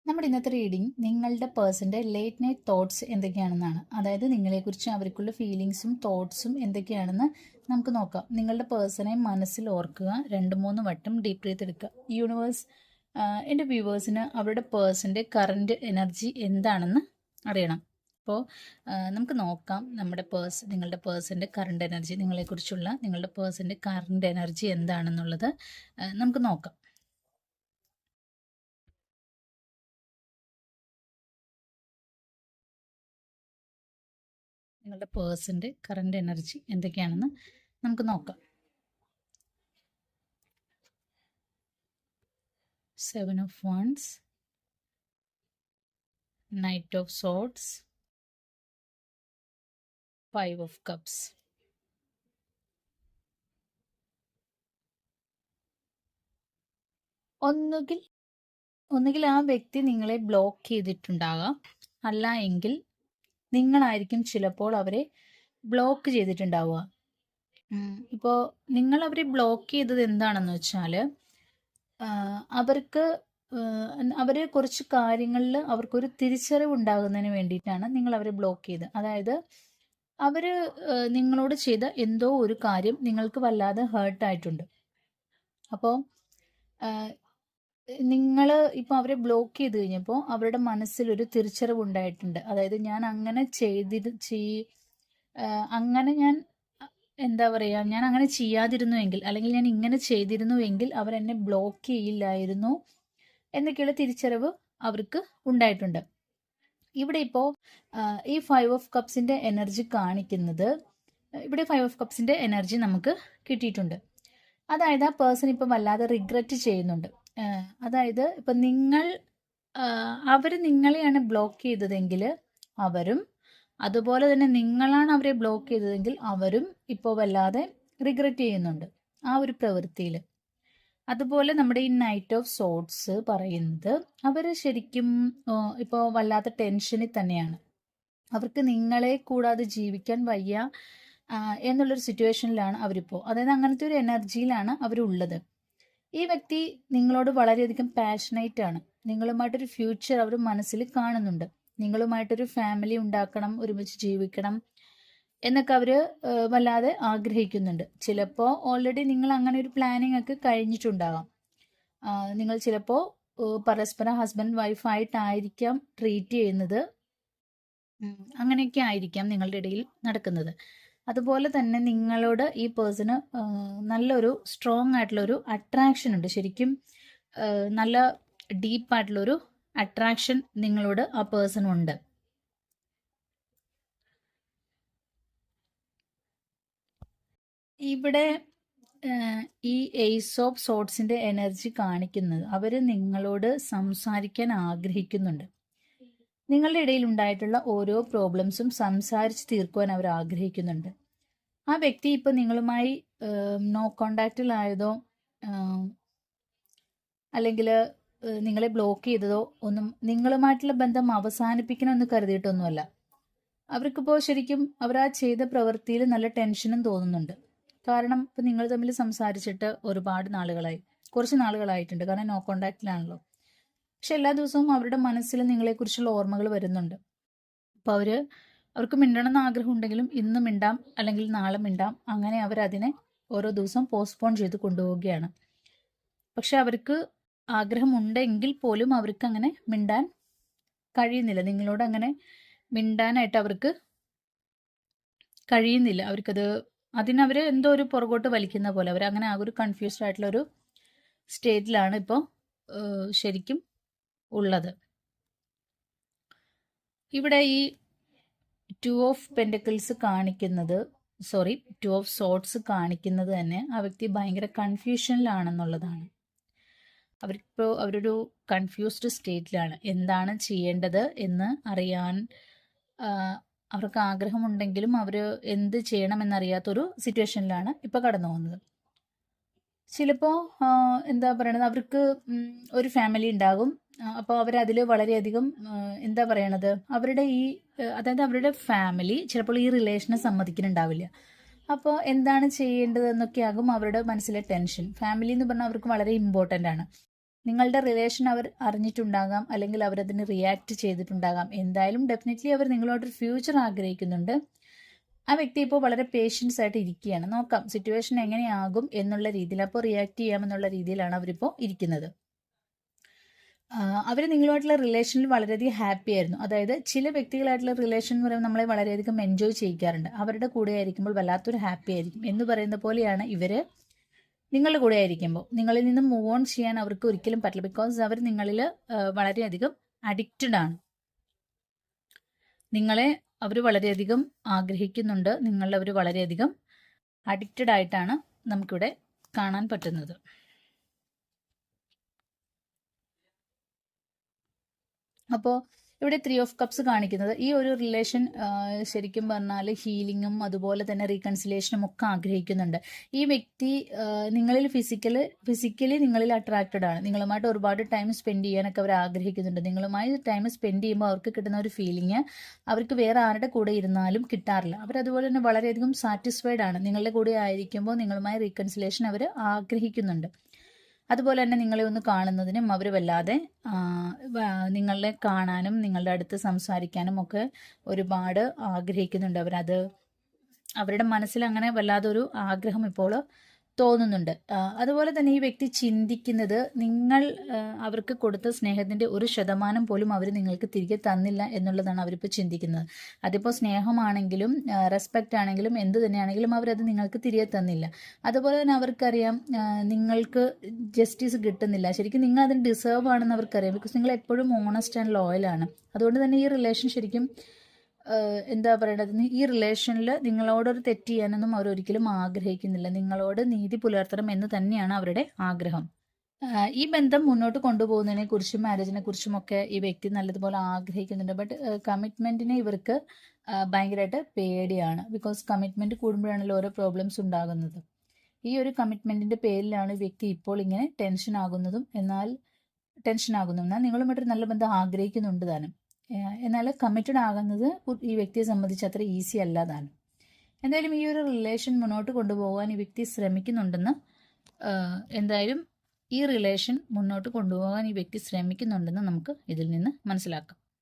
നമ്മുടെ ഇന്നത്തെ റീഡിംഗ് നിങ്ങളുടെ പേഴ്സൻ്റെ ലേറ്റ് നൈറ്റ് തോട്ട്സ് എന്തൊക്കെയാണെന്നാണ്. അതായത് നിങ്ങളെക്കുറിച്ച് അവർക്കുള്ള ഫീലിങ്സും തോട്ട്സും എന്തൊക്കെയാണെന്ന് നമുക്ക് നോക്കാം. നിങ്ങളുടെ പേഴ്സണെ മനസ്സിൽ ഓർക്കുക, 2-3 വട്ടം ഡീപ് ബ്രീത്ത് എടുക്കുക. യൂണിവേഴ്സ്, എൻ്റെ വ്യൂവേഴ്സിന് അവരുടെ പേഴ്സൻ്റെ കറൻറ്റ് എനർജി എന്താണെന്ന് അറിയണം. അപ്പോൾ നമുക്ക് നോക്കാം നിങ്ങളുടെ പേഴ്സൻ്റെ കറണ്ട് എനർജി, നിങ്ങളെക്കുറിച്ചുള്ള നിങ്ങളുടെ പേഴ്സൻ്റെ കറണ്ട് എനർജി എന്താണെന്നുള്ളത് നമുക്ക് നോക്കാം. നിങ്ങളുടെ പേഴ്സൻ്റെ കറണ്ട് എനർജി എന്തൊക്കെയാണെന്ന് നമുക്ക് നോക്കാം. 7 of Wands, Knight of Swords, 5 of Cups. ഒന്നുകിൽ ആ വ്യക്തി നിങ്ങളെ ബ്ലോക്ക് ചെയ്തിട്ടുണ്ടാകാം, അല്ല എങ്കിൽ നിങ്ങളായിരിക്കും ചിലപ്പോൾ അവരെ ബ്ലോക്ക് ചെയ്തിട്ടുണ്ടാവുക. ഇപ്പോൾ നിങ്ങൾ അവരെ ബ്ലോക്ക് ചെയ്തത് എന്താണെന്ന് വെച്ചാൽ അവരെ കുറച്ച് കാര്യങ്ങളിൽ അവർക്കൊരു തിരിച്ചറിവ് ഉണ്ടാകുന്നതിന് വേണ്ടിയിട്ടാണ് നിങ്ങൾ അവരെ ബ്ലോക്ക് ചെയ്തത്. അതായത് അവർ നിങ്ങളോട് ചെയ്ത എന്തോ ഒരു കാര്യം നിങ്ങൾക്ക് വല്ലാതെ ഹേർട്ടായിട്ടുണ്ട്. അപ്പോൾ നിങ്ങൾ ഇപ്പോൾ അവരെ ബ്ലോക്ക് ചെയ്ത് കഴിഞ്ഞപ്പോൾ അവരുടെ മനസ്സിലൊരു തിരിച്ചറിവ് ഉണ്ടായിട്ടുണ്ട്. അതായത് ഞാൻ അങ്ങനെ ഞാൻ അങ്ങനെ ചെയ്യാതിരുന്നുവെങ്കിൽ, അല്ലെങ്കിൽ ഞാൻ ഇങ്ങനെ ചെയ്തിരുന്നുവെങ്കിൽ അവരെന്നെ ബ്ലോക്ക് ചെയ്യില്ലായിരുന്നു എന്നൊക്കെയുള്ള തിരിച്ചറിവ് അവർക്ക് ഉണ്ടായിട്ടുണ്ട്. ഇവിടെ ഇപ്പോൾ ഈ 5 of Cupsന്റെ എനർജി കാണിക്കുന്നത്, ഇവിടെ 5 of Cupsന്റെ എനർജി നമുക്ക് കിട്ടിയിട്ടുണ്ട്. അതായത് ആ പേഴ്സൺ ഇപ്പം വല്ലാതെ റിഗ്രറ്റ് ചെയ്യുന്നുണ്ട്. അതായത് ഇപ്പം അവർ നിങ്ങളെയാണ് ബ്ലോക്ക് ചെയ്തതെങ്കിൽ അവരും, അതുപോലെ തന്നെ നിങ്ങളാണ് അവരെ ബ്ലോക്ക് ചെയ്തതെങ്കിൽ അവരും ഇപ്പോൾ വല്ലാതെ റിഗ്രറ്റ് ചെയ്യുന്നുണ്ട് ആ ഒരു പ്രവൃത്തിയിൽ. അതുപോലെ നമ്മുടെ ഈ നൈറ്റ് ഓഫ് സോർട്സ് പറയുന്നത് അവർ ശരിക്കും ഇപ്പോൾ വല്ലാത്ത ടെൻഷനിൽ തന്നെയാണ്. അവർക്ക് നിങ്ങളെ കൂടാതെ ജീവിക്കാൻ വയ്യ എന്നുള്ളൊരു സിറ്റുവേഷനിലാണ് അവരിപ്പോൾ. അതായത് അങ്ങനത്തെ ഒരു എനർജിയിലാണ് അവരുള്ളത്. ഈ വ്യക്തി നിങ്ങളോട് വളരെയധികം പാഷനേറ്റ് ആണ്. നിങ്ങളുമായിട്ടൊരു ഫ്യൂച്ചർ അവർ മനസ്സിൽ കാണുന്നുണ്ട്. നിങ്ങളുമായിട്ടൊരു ഫാമിലി ഉണ്ടാക്കണം, ഒരുമിച്ച് ജീവിക്കണം എന്നൊക്കെ അവർ വല്ലാതെ ആഗ്രഹിക്കുന്നുണ്ട്. ചിലപ്പോൾ ഓൾറെഡി നിങ്ങൾ അങ്ങനെ ഒരു പ്ലാനിങ് ഒക്കെ കഴിഞ്ഞിട്ടുണ്ടാകാം. നിങ്ങൾ ചിലപ്പോൾ പരസ്പരം ഹസ്ബൻഡ് വൈഫായിട്ടായിരിക്കാം ട്രീറ്റ് ചെയ്യുന്നത്. അങ്ങനെയൊക്കെ ആയിരിക്കാം നിങ്ങളുടെ ഇടയിൽ നടക്കുന്നത്. അതുപോലെ തന്നെ നിങ്ങളോട് ഈ പേഴ്സണ് നല്ലൊരു സ്ട്രോങ് ആയിട്ടുള്ളൊരു അട്രാക്ഷൻ ഉണ്ട്. ശരിക്കും നല്ല ഡീപ്പായിട്ടുള്ളൊരു അട്രാക്ഷൻ നിങ്ങളോട് ആ പേഴ്സൺ ഉണ്ട്. ഇവിടെ ഈ ഏസ് ഓഫ് സോർട്സിന്റെ എനർജി കാണിക്കുന്നത് അവർ നിങ്ങളോട് സംസാരിക്കാൻ ആഗ്രഹിക്കുന്നുണ്ട്. നിങ്ങളുടെ ഇടയിൽ ഉണ്ടായിട്ടുള്ള ഓരോ പ്രോബ്ലംസും സംസാരിച്ച് തീർക്കുവാൻ അവർ ആഗ്രഹിക്കുന്നുണ്ട്. ആ വ്യക്തി ഇപ്പൊ നിങ്ങളുമായി നോ കോണ്ടാക്റ്റിലായതോ അല്ലെങ്കിൽ നിങ്ങളെ ബ്ലോക്ക് ചെയ്തതോ ഒന്നും നിങ്ങളുമായിട്ടുള്ള ബന്ധം അവസാനിപ്പിക്കണമെന്ന് കരുതിയിട്ടൊന്നുമല്ല. അവർക്കിപ്പോൾ ശരിക്കും അവർ ആ ചെയ്ത പ്രവൃത്തിയിൽ നല്ല ടെൻഷനും തോന്നുന്നുണ്ട്. കാരണം ഇപ്പം നിങ്ങൾ തമ്മിൽ സംസാരിച്ചിട്ട് ഒരുപാട് നാളുകളായി, കുറച്ച് നാളുകളായിട്ടുണ്ട്. കാരണം നോ കോണ്ടാക്റ്റിലാണല്ലോ. പക്ഷെ എല്ലാ ദിവസവും അവരുടെ മനസ്സിൽ നിങ്ങളെക്കുറിച്ചുള്ള ഓർമ്മകൾ വരുന്നുണ്ട്. അപ്പോൾ അവർക്ക് മിണ്ടണമെന്ന് ആഗ്രഹം ഉണ്ടെങ്കിലും ഇന്ന് മിണ്ടാം അല്ലെങ്കിൽ നാളെ മിണ്ടാം, അങ്ങനെ അവരതിനെ ഓരോ ദിവസം പോസ്റ്റ്പോൺ ചെയ്ത് കൊണ്ടുപോവുകയാണ്. പക്ഷെ അവർക്ക് ആഗ്രഹമുണ്ടെങ്കിൽ പോലും അവർക്ക് അങ്ങനെ മിണ്ടാൻ കഴിയുന്നില്ല. നിങ്ങളോട് അങ്ങനെ മിണ്ടാനായിട്ട് അവർക്ക് കഴിയുന്നില്ല. അതിനവർ എന്തോ ഒരു പുറകോട്ട് വലിക്കുന്ന പോലെ അവരങ്ങനെ ആകെ ഒരു കൺഫ്യൂസ്ഡ് ആയിട്ടുള്ള ഒരു സ്റ്റേറ്റിലാണ് ഇപ്പോൾ ശരിക്കും ഉള്ളത്. ഇവിടെ ഈ 2 of Pentacles കാണിക്കുന്നത്, 2 of Swords കാണിക്കുന്നത് തന്നെ ആ വ്യക്തി ഭയങ്കര കൺഫ്യൂഷനിലാണെന്നുള്ളതാണ്. അവരൊരു കൺഫ്യൂസ്ഡ് സ്റ്റേറ്റിലാണ്. എന്താണ് ചെയ്യേണ്ടത് എന്ന് അറിയാൻ അവർക്ക് ആഗ്രഹമുണ്ടെങ്കിലും അവർ എന്ത് ചെയ്യണമെന്നറിയാത്തൊരു സിറ്റുവേഷനിലാണ് ഇപ്പോൾ കടന്നു പോകുന്നത്. ചിലപ്പോൾ എന്താ പറയണത്, അവർക്ക് ഒരു ഫാമിലി ഉണ്ടാകും. അപ്പോൾ അവരതിൽ വളരെയധികം എന്താ പറയണത്, അതായത് അവരുടെ ഫാമിലി ചിലപ്പോൾ ഈ റിലേഷനെ സമ്മതിക്കുന്നുണ്ടാവില്ല. അപ്പോൾ എന്താണ് ചെയ്യേണ്ടതെന്നൊക്കെ ആകും അവരുടെ മനസ്സിലെ ടെൻഷൻ. ഫാമിലി എന്ന് പറഞ്ഞാൽ അവർക്ക് വളരെ ഇമ്പോർട്ടൻ്റ് ആണ്. നിങ്ങളുടെ റിലേഷൻ അവർ അറിഞ്ഞിട്ടുണ്ടാകാം, അല്ലെങ്കിൽ അവരതിന് റിയാക്ട് ചെയ്തിട്ടുണ്ടാകാം. എന്തായാലും ഡെഫിനറ്റ്ലി അവർ നിങ്ങളോടൊരു ഫ്യൂച്ചർ ആഗ്രഹിക്കുന്നുണ്ട്. ആ വ്യക്തി ഇപ്പോൾ വളരെ പേഷ്യൻസ് ആയിട്ട് ഇരിക്കുകയാണ്. നോക്കാം സിറ്റുവേഷൻ എങ്ങനെയാകും എന്നുള്ള രീതിയിൽ, അപ്പോൾ റിയാക്ട് ചെയ്യാമെന്നുള്ള രീതിയിലാണ് അവരിപ്പോൾ ഇരിക്കുന്നത്. അവർ നിങ്ങളുമായിട്ടുള്ള റിലേഷനിൽ വളരെയധികം ഹാപ്പി ആയിരുന്നു. അതായത് ചില വ്യക്തികളായിട്ടുള്ള റിലേഷൻ എന്ന് പറയുമ്പോൾ നമ്മളെ വളരെയധികം എൻജോയ് ചെയ്യിക്കാറുണ്ട്. അവരുടെ കൂടെ ആയിരിക്കുമ്പോൾ വല്ലാത്തൊരു ഹാപ്പി ആയിരിക്കും എന്ന് പറയുന്ന പോലെയാണ് ഇവർ നിങ്ങളുടെ കൂടെ ആയിരിക്കുമ്പോൾ. നിങ്ങളിൽ നിന്ന് മൂവ് ഓൺ ചെയ്യാൻ അവർക്ക് ഒരിക്കലും പറ്റില്ല. ബിക്കോസ് അവർ നിങ്ങളിൽ വളരെയധികം അഡിക്റ്റഡ് ആണ്. നിങ്ങളെ അവർ വളരെയധികം ആഗ്രഹിക്കുന്നുണ്ട്. നിങ്ങളിൽ അവർ വളരെയധികം അഡിക്റ്റഡ് ആയിട്ടാണ് നമുക്കിവിടെ കാണാൻ പറ്റുന്നത്. അപ്പോൾ ഇവിടെ 3 ഓഫ് കപ്സ് കാണിക്കുന്നത് ഈ ഒരു റിലേഷൻ ശരിക്കും പറഞ്ഞാൽ ഹീലിങ്ങും അതുപോലെ തന്നെ റീകൺസിലേഷനും ഒക്കെ ആഗ്രഹിക്കുന്നുണ്ട്. ഈ വ്യക്തി നിങ്ങളിൽ ഫിസിക്കലി നിങ്ങളിൽ അട്രാക്റ്റഡ് ആണ്. നിങ്ങളുമായിട്ട് ഒരുപാട് ടൈം സ്പെൻഡ് ചെയ്യാനൊക്കെ അവർ ആഗ്രഹിക്കുന്നുണ്ട്. നിങ്ങളുമായി ടൈം സ്പെൻഡ് ചെയ്യുമ്പോൾ അവർക്ക് കിട്ടുന്ന ഒരു ഫീലിംഗ് അവർക്ക് വേറെ ആരുടെ കൂടെ ഇരുന്നാലും കിട്ടാറില്ല. അവരതുപോലെ തന്നെ വളരെയധികം സാറ്റിസ്ഫൈഡ് ആണ്. നിങ്ങളുടെ കൂടെ ആയിരിക്കുമ്പോൾ നിങ്ങളുമായി റീകൺസിലേഷൻ അവർ ആഗ്രഹിക്കുന്നുണ്ട്. അതുപോലെ തന്നെ നിങ്ങളെ ഒന്ന് കാണുന്നതിനും അവർ വല്ലാതെ നിങ്ങളെ കാണാനും നിങ്ങളുടെ അടുത്ത് സംസാരിക്കാനും ഒക്കെ ഒരുപാട് ആഗ്രഹിക്കുന്നുണ്ട്. അവരുടെ മനസ്സിൽ അങ്ങനെ വല്ലാതൊരു ആഗ്രഹം ഇപ്പോൾ തോന്നുന്നുണ്ട്. അതുപോലെ തന്നെ ഈ വ്യക്തി ചിന്തിക്കുന്നത് നിങ്ങൾ അവർക്ക് കൊടുത്ത സ്നേഹത്തിൻ്റെ 1% പോലും അവർ നിങ്ങൾക്ക് തിരികെ തന്നില്ല എന്നുള്ളതാണ് അവരിപ്പോൾ ചിന്തിക്കുന്നത്. അതിപ്പോൾ സ്നേഹമാണെങ്കിലും റെസ്പെക്റ്റ് ആണെങ്കിലും എന്ത് തന്നെയാണെങ്കിലും അവരത് നിങ്ങൾക്ക് തിരികെ തന്നില്ല. അതുപോലെ തന്നെ അവർക്കറിയാം നിങ്ങൾക്ക് ജസ്റ്റിസ് കിട്ടുന്നില്ല. ശരിക്കും നിങ്ങൾ അതിന് ഡിസേർവ് ആണെന്ന് അവർക്കറിയാം. ബിക്കോസ് നിങ്ങൾ എപ്പോഴും ഓണസ്റ്റ് ആൻഡ് ലോയലാണ്. അതുകൊണ്ട് തന്നെ ഈ റിലേഷൻ ശരിക്കും എന്താ പറയേണ്ടത്, ഈ റിലേഷനിൽ നിങ്ങളോടൊരു തെറ്റ് ചെയ്യാനൊന്നും അവരൊരിക്കലും ആഗ്രഹിക്കുന്നില്ല. നിങ്ങളോട് നീതി പുലർത്തണം എന്ന് തന്നെയാണ് അവരുടെ ആഗ്രഹം. ഈ ബന്ധം മുന്നോട്ട് കൊണ്ടുപോകുന്നതിനെ കുറിച്ചും മാരേജിനെ കുറിച്ചും ഒക്കെ ഈ വ്യക്തി നല്ലതുപോലെ ആഗ്രഹിക്കുന്നുണ്ട്. ബട്ട് കമ്മിറ്റ്മെന്റിനെ ഇവർക്ക് ഭയങ്കരമായിട്ട് പേടിയാണ്. ബിക്കോസ് കമ്മിറ്റ്മെന്റ് കൂടുമ്പോഴാണല്ലോ ഓരോ പ്രോബ്ലംസ് ഉണ്ടാകുന്നത്. ഈ ഒരു കമ്മിറ്റ്മെന്റിന്റെ പേരിലാണ് ഈ വ്യക്തി ഇപ്പോൾ ഇങ്ങനെ ടെൻഷൻ ആകുന്നതും എന്നാൽ നിങ്ങളുമായിട്ടൊരു നല്ല ബന്ധം ആഗ്രഹിക്കുന്നുണ്ട് താനും. എന്നാൽ കമ്മിറ്റഡ് ആകുന്നത് ഈ വ്യക്തിയെ സംബന്ധിച്ച് അത്ര ഈസി അല്ല താനും. എന്തായാലും ഈ ഒരു റിലേഷൻ മുന്നോട്ട് കൊണ്ടുപോകാൻ ഈ വ്യക്തി ശ്രമിക്കുന്നുണ്ടെന്ന് എന്തായാലും ഈ റിലേഷൻ മുന്നോട്ട് കൊണ്ടുപോകാൻ ഈ വ്യക്തി ശ്രമിക്കുന്നുണ്ടെന്ന് നമുക്ക് ഇതിൽ നിന്ന് മനസ്സിലാക്കാം.